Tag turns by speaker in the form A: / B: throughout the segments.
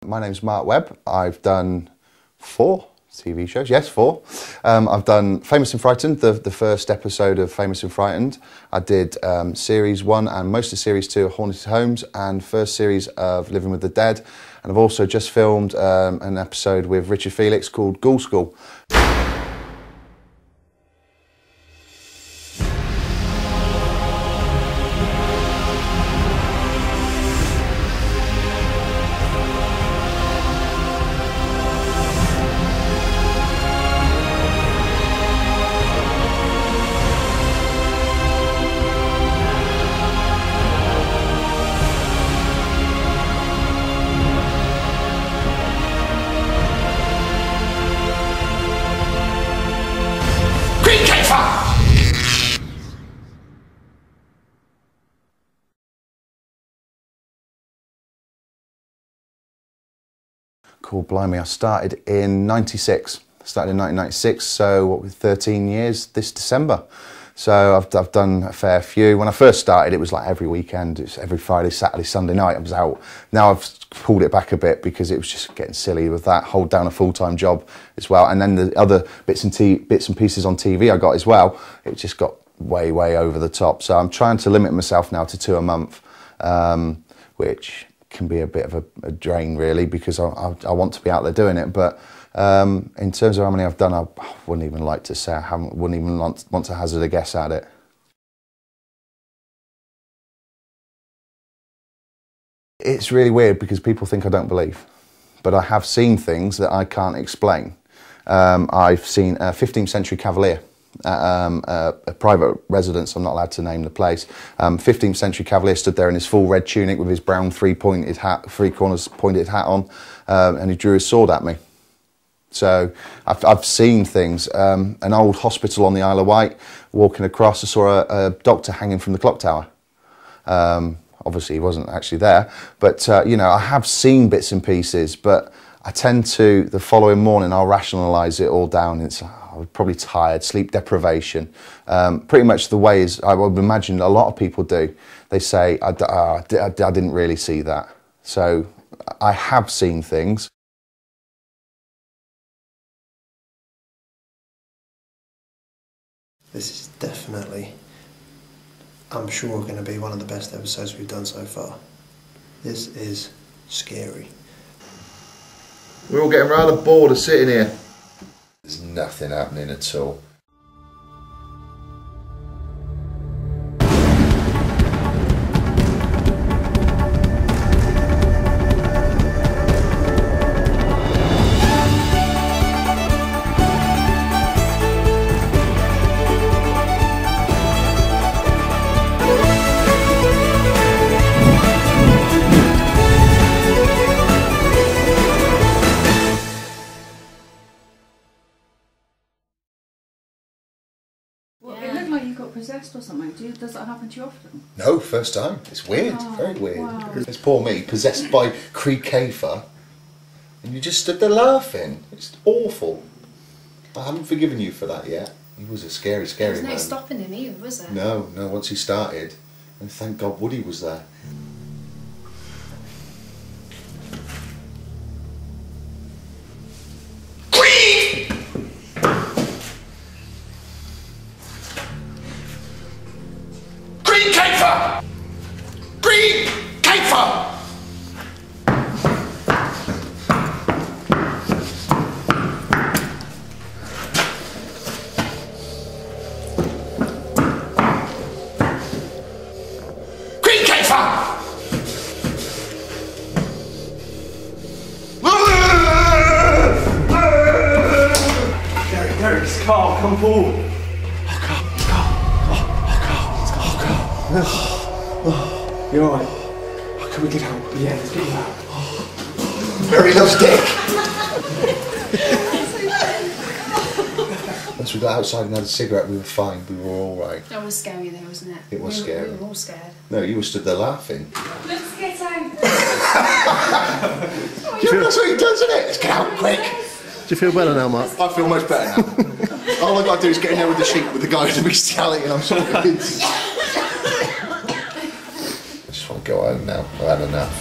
A: My name's Mark Webb. I've done 4 TV shows, yes, 4. I've done Famous and Frightened, the first episode of Famous and Frightened. I did Series 1 and most of Series 2 of Haunted Homes and first series of Living with the Dead. And I've also just filmed an episode with Richard Felix called Ghoul School. Cool, blimey, I started in '96. Started in 1996, so what, with 13 years this December. So I've done a fair few. When I first started, it was like every weekend. It was every Friday, Saturday, Sunday night I was out. Now I've pulled it back a bit because it was just getting silly with that. Hold down a full-time job as well. And then the other bits and pieces on TV I got as well, it just got way, way over the top. So I'm trying to limit myself now to 2 a month, which can be a bit of a drain really, because I want to be out there doing it. But in terms of how many I've done, I wouldn't even like to say. Wouldn't even want to hazard a guess at it. It's really weird because people think I don't believe, but I have seen things that I can't explain. I've seen a 15th century cavalier at a private residence. I'm not allowed to name the place. 15th century cavalier stood there in his full red tunic with his brown three corners pointed hat on, and he drew his sword at me. So I've seen things. An old hospital on the Isle of Wight, walking across, I saw a doctor hanging from the clock tower. Obviously he wasn't actually there, but you know, I have seen bits and pieces, but I tend to, the following morning, I'll rationalise it all down. It's I'm probably tired, sleep deprivation. Pretty much the way is, I would imagine a lot of people do. They say, I didn't really see that. So I have seen things.
B: This is definitely, I'm sure, going to be one of the best episodes we've done so far. This is scary.
A: We're all getting rather bored of sitting here. There's nothing happening at all.
C: It looked like you got possessed or something. Does that happen to you often?
A: No, first time. It's weird, very weird.
C: Wow.
A: It's poor me, possessed by Creekafer, and you just stood there laughing. It's awful. I haven't forgiven you for that yet. He was a scary, scary man.
D: There's no stopping him either, was there?
A: No, once he started, and thank God Woody was there.
E: Carl, come forward. Carl. You're alright. Can we get out? Yeah, let's get you out.
A: Mary loves dick. Once we got outside and had a cigarette, we were fine. We were all right.
D: That was scary though, wasn't it?
A: It was scary.
D: We were all scared.
A: No, you were stood there laughing.
D: Let's get out.
A: That's what he does, isn't it? Let's get out quick.
E: Do you feel better now, Mark?
A: I feel much better now. All I got to do is get in there with the sheep with the guy with the bestiality, and I'm sorted. I just want to go home now. I've had enough.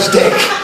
A: stick.